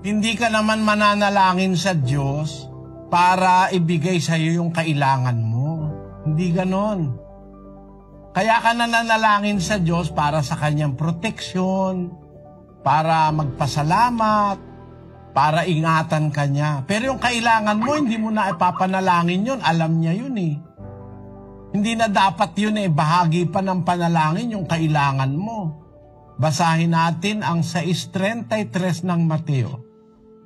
Hindi ka naman mananalangin sa Diyos para ibigay sa iyo yung kailangan mo. Hindi ganon. Kaya ka nananalangin sa Diyos para sa kanyang proteksyon, para magpasalamat, para ingatan ka niya. Pero yung kailangan mo, hindi mo na ipapanalangin yun. Alam niya yun eh. Hindi na dapat yun eh. Bahagi pa ng panalangin yung kailangan mo. Basahin natin ang 6:33 ng Mateo.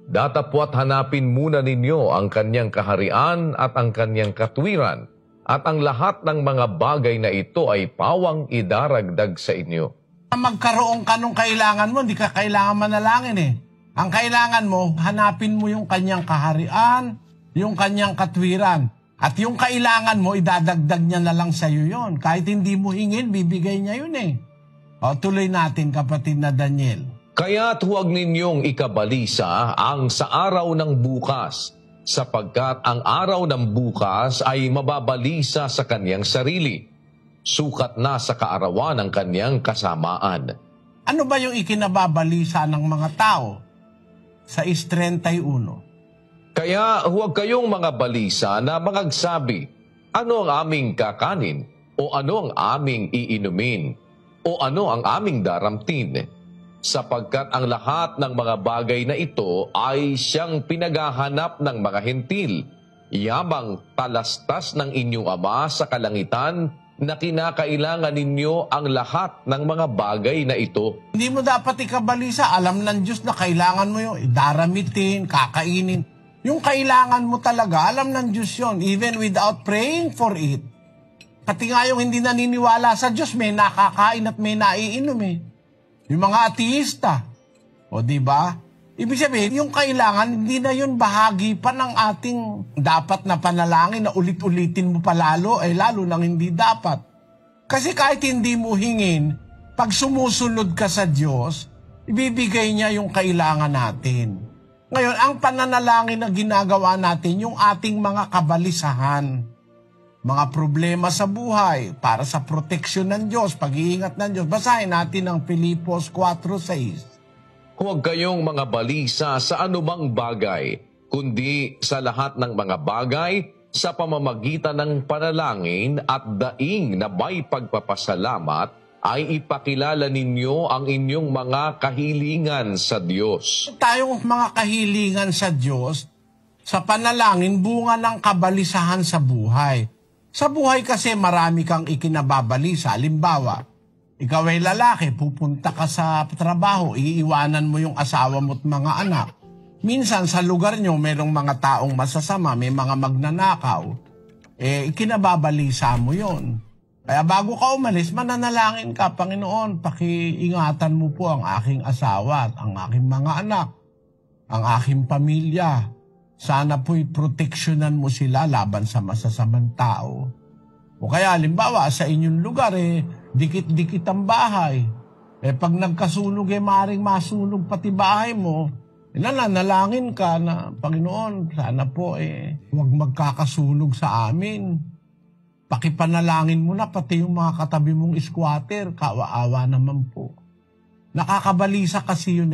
Datapwat hanapin muna ninyo ang kanyang kaharian at ang kanyang katwiran, at ang lahat ng mga bagay na ito ay pawang idaragdag sa inyo. Magkaroon ka nung kailangan mo, hindi ka kailangan manalangin eh. Ang kailangan mo, hanapin mo yung kanyang kaharian, yung kanyang katwiran. At yung kailangan mo, idadagdag niya na lang sa iyo yun. Kahit hindi mo hingin, bibigay niya yun eh. O, tuloy natin, kapatid na Daniel. Kaya't huwag ninyong ikabalisa ang sa araw ng bukas, sapagkat ang araw ng bukas ay mababalisa sa kanyang sarili. Sukat na sa kaarawan ng kanyang kasamaan. Ano ba yung ikinababalisa ng mga tao? 6:31. Kaya huwag kayong mga balisa na mangagsabi, ano ang aming kakanin, o ano ang aming iinumin, o ano ang aming daramtin, sapagkat ang lahat ng mga bagay na ito ay siyang pinaghahanap ng mga hentil, yamang talastas ng inyong Ama sa kalangitan na kinakailangan ninyo ang lahat ng mga bagay na ito. Hindi mo dapat ikabalisa. Alam ng Diyos na kailangan mo yung daramitin, kakainin. Yung kailangan mo talaga, alam ng Diyos yun, even without praying for it. Pati nga yung hindi naniniwala sa Diyos, may nakakain at may naiinom eh. Yung mga ateista. O diba? Ibig sabihin, yung kailangan, hindi na yun bahagi pa ng ating dapat na panalangin na ulit-ulitin mo palalo, lalo nang hindi dapat. Kasi kahit hindi mo hingin, pag sumusunod ka sa Diyos, ibibigay niya yung kailangan natin. Ngayon, ang pananalangin na ginagawa natin, yung ating mga kabalisahan, mga problema sa buhay, para sa proteksyon ng Diyos, pag-iingat ng Diyos. Basahin natin ang Filipos 4:6. Huwag kayong mga balisa sa anumang bagay, kundi sa lahat ng mga bagay, sa pamamagitan ng panalangin at daing na may pagpapasalamat, ay ipakilala ninyo ang inyong mga kahilingan sa Diyos. Tayong mga kahilingan sa Diyos, sa panalangin, bunga ng kabalisahan sa buhay. Sa buhay kasi marami kang ikinababalisa. Halimbawa, ikaw ay lalaki, pupunta ka sa trabaho, iiwanan mo yung asawa mo at mga anak. Minsan sa lugar nyo, merong mga taong masasama, may mga magnanakaw. Ikinababalisa mo yon. Kaya bago ka umalis, mananalangin ka, Panginoon, pakiingatan mo po ang aking asawa at ang aking mga anak, ang aking pamilya. Sana po'y proteksyonan mo sila laban sa masasamang tao. O kaya, halimbawa, sa inyong lugar, dikit-dikit ang bahay. Pag nagkasunog, maaaring masunog pati bahay mo. Nananalangin ka na, Panginoon, sana po, huwag magkakasunog sa amin. Pakipanalangin mo na pati yung mga katabi mong squatter, kaawa naman po. Nakakabalisa kasi yun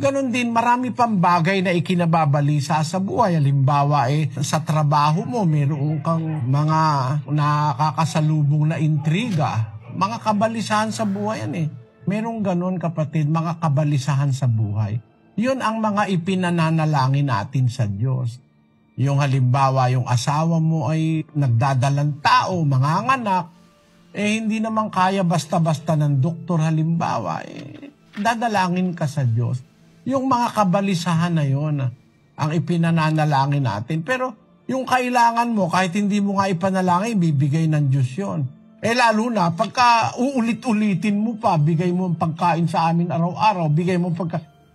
Ganon din, marami pang bagay na ikinababalisa sa buhay. Halimbawa sa trabaho mo, meron kang mga nakakasalubong na intriga. Mga kabalisahan sa buhay yan Merong ganon, kapatid, mga kabalisahan sa buhay. Yun ang mga ipinananalangin natin sa Diyos. Yung halimbawa, yung asawa mo ay nagdadalang tao, manganganak, hindi naman kaya basta-basta ng doktor halimbawa, dadalangin ka sa Diyos. Yung mga kabalisahan na yun, ang ipinananalangin natin. Pero yung kailangan mo, kahit hindi mo nga ipanalangin, bibigay ng Diyos yun. Lalo na, pagka uulit-ulitin mo pa, bigay mo ang pagkain sa amin araw-araw, bigay mo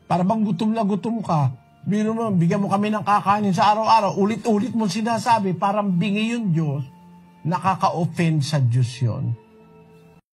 para bang gutom na gutom ka, bigyan mo kami ng kakanin sa araw-araw, ulit-ulit mo sinasabi, parang bingi yung Diyos, nakaka-offend sa Diyos yun.